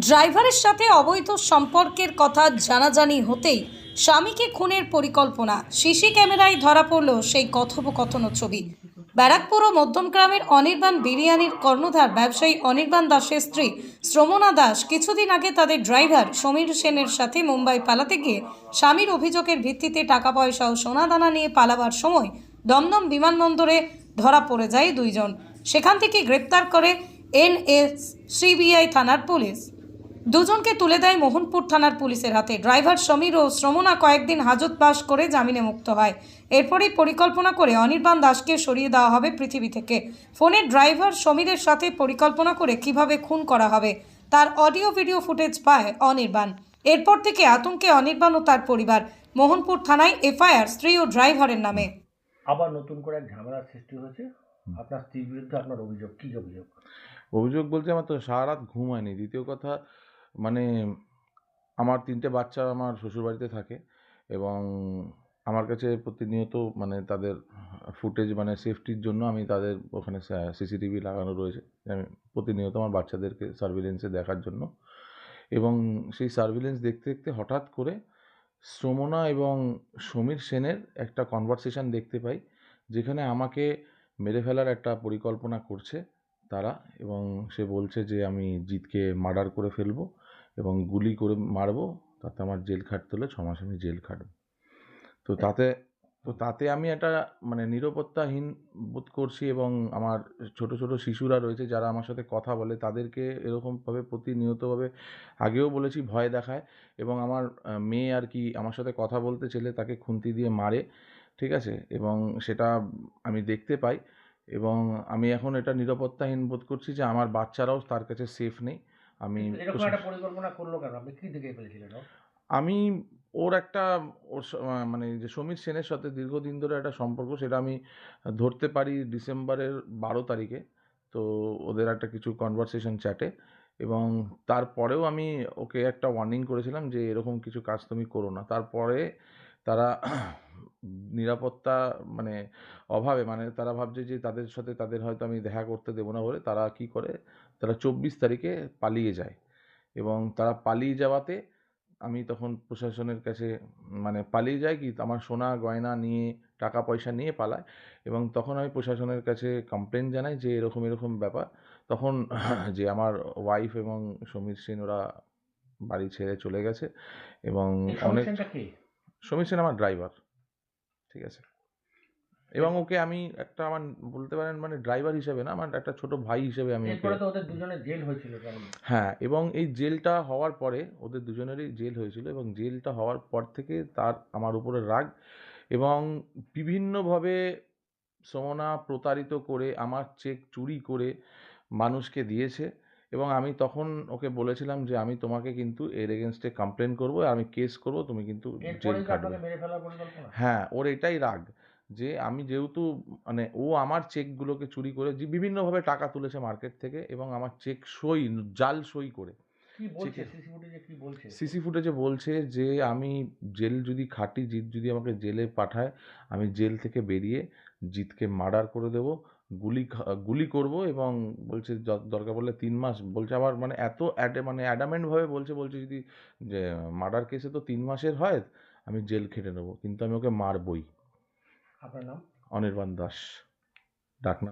ড্রাইভারের সাথে অবৈধ সম্পর্কের কথা জানাজানি হতেই স্বামীকে খুনের পরিকল্পনা। সিসি ক্যামেরায় ধরা পড়ল সেই কথোপকথন ও ছবি। ব্যারাকপুর ও মধ্যমগ্রামের অনির্বাণ বিরিয়ানির কর্ণধার ব্যবসায়ী অনির্বাণ দাসের স্ত্রী শ্রমণা দাস কিছুদিন আগে তাদের ড্রাইভার সমীর সেনের সাথে মুম্বাই পালাতে গিয়ে স্বামীর অভিযোগের ভিত্তিতে টাকা পয়সা ও সোনাদানা নিয়ে পালাবার সময় দমদম বিমানবন্দরে ধরা পড়ে যায় দুইজন। সেখান থেকে গ্রেপ্তার করে NSCBI থানার পুলিশ। দুজনকে তুলে দেয় মোহনপুর থানার পুলিশের হাতে। ড্রাইভার সমীর ও শ্রমণা কয়েকদিন হাজতবাস করে জামিনে মুক্ত হয়। এরপরই পরিকল্পনা করে অনির্বাণ দাসকে সরিয়ে দেওয়া হবে পৃথিবী থেকে। ফোনে ড্রাইভার সমীরের সাথে পরিকল্পনা করে কিভাবে খুন করা হবে তার অডিও ভিডিও ফুটেজ পায় অনির্বাণ। এরপর থেকে আতঙ্কে অনির্বাণ ও তার পরিবার। মোহনপুর থানায় FIR স্ত্রী ও ড্রাইভারের নামে। আবার নতুন করে এক ঝামেলার সৃষ্টি হয়েছে। আপনার স্ত্রীর বিরুদ্ধে আপনার অভিযোগ, কি অভিযোগ? অভিযোগ বলতে আমার তো সারা রাত ঘুম হয়নি। দ্বিতীয় কথা, মানে আমার 3টে বাচ্চা আমার শ্বশুরবাড়িতে থাকে এবং আমার কাছে প্রতিনিয়ত মানে তাদের ফুটেজ, মানে সেফটির জন্য আমি তাদের ওখানে সিসিটিভি লাগানো রয়েছে। আমি প্রতিনিয়ত আমার বাচ্চাদেরকে সার্ভিলেন্সে দেখার জন্য, এবং সেই সার্ভিলেন্স দেখতে দেখতে হঠাৎ করে শ্রমণা এবং সমীর সেনের একটা কনভারসেশন দেখতে পাই, যেখানে আমাকে মেরে ফেলার একটা পরিকল্পনা করছে তারা। এবং সে বলছে যে আমি জিতকে মার্ডার করে ফেলবো এবং গুলি করে মারবো, তাতে আমার জেল খাটতে হলে 6 মাস আমি জেল খাটবো। তো তাতে আমি একটা মানে নিরাপত্তাহীন বোধ করছি, এবং আমার ছোট ছোট শিশুরা রয়েছে যারা আমার সাথে কথা বলে, তাদেরকে এরকমভাবে প্রতিনিয়তভাবে আগেও বলেছি ভয় দেখায়, এবং আমার মেয়ে আর কি আমার সাথে কথা বলতে চাইলে তাকে খুন্তি দিয়ে মারে, ঠিক আছে, এবং সেটা আমি দেখতে পাই। এবং আমি এখন এটা নিরাপত্তাহীন বোধ করছি যে আমার বাচ্চারাও তার কাছে সেফ নেই। আমি এরকম একটা পরিকল্পনা করলো কেন? আপনি কি দেখে ফেলেছিলেন? আমি ওর একটা মানে যে সমীর সেনের সাথে দীর্ঘদিন ধরে একটা সম্পর্ক, সেটা আমি ধরতে পারি ডিসেম্বরের 12 তারিখে। তো ওদের একটা কিছু কনভারসেশন চ্যাটে, এবং তারপরেও আমি ওকে একটা ওয়ার্নিং করেছিলাম যে এরকম কিছু কাজ তুমি করো না। তারপরে তারা নিরাপত্তা মানে অভাবে, মানে তারা ভাবছে যে তাদের সাথে তাদের হয়তো আমি দেখা করতে দেবো না বলে, তারা কি করে, তারা 24 তারিখে পালিয়ে যায়। এবং তারা পালিয়ে যাওয়াতে আমি তখন প্রশাসনের কাছে মানে পালিয়ে যাই, কি আমার সোনা গয়না নিয়ে, টাকা পয়সা নিয়ে পালায়। এবং তখন আমি প্রশাসনের কাছে কমপ্লেন জানাই যে এরকম এরকম ব্যাপার। তখন যে আমার ওয়াইফ এবং সমীর সেন ওরা বাড়ি ছেড়ে চলে গেছে। এবং অনেক সমীর সেন আমার ড্রাইভার, ঠিক আছে, এবং ওকে আমি একটা আমার বলতে পারেন মানে ড্রাইভার হিসেবে না, আমার একটা ছোট ভাই হিসেবে আমি ওকে। এরপরে তো ওদের দুজনের জেল হয়েছিল কেন? হ্যাঁ, এবং এই জেলটা হওয়ার পরে ওদের দুজনেরই জেল হয়েছিল, এবং জেলটা হওয়ার পর থেকে তার আমার উপরে রাগ, এবং বিভিন্নভাবে শ্রমণা প্রতারিত করে আমার চেক চুরি করে মানুষকে দিয়েছে। এবং আমি তখন ওকে বলেছিলাম যে আমি তোমাকে কিন্তু এর এগেনস্টে কমপ্লেন করবো, আমি কেস করবো, তুমি কিন্তু জেল এরপরেই কি খাটবে। আপনাকে মেরে ফেলার পরিকল্পনা? হ্যাঁ, ওর এটাই রাগ যে আমি যেহেতু মানে ও আমার চেকগুলোকে চুরি করে যে বিভিন্নভাবে টাকা তুলেছে মার্কেট থেকে, এবং আমার চেক সই জাল সই করে। কি বলছে চেকে সিসি ফুটেজে, কি বলছে? সিসি ফুটেজে বলছে যে আমি জেল যদি খাটি, জিৎ যদি আমাকে জেলে পাঠায়, আমি জেল থেকে বেরিয়ে জিৎকে মার্ডার করে দেবো, গুলি করব, এবং বলছে দরকার পড়লে 3 মাস, বলছে আবার মানে এত মানে অ্যাডামেন্টভাবে বলছে যদি যে মার্ডার কেসে তো 3 মাসের হয়, আমি জেল খেটে নেবো, কিন্তু আমি ওকে মারবই। আপনার নাম? অনির্বাণ দাস, ডাকনাম।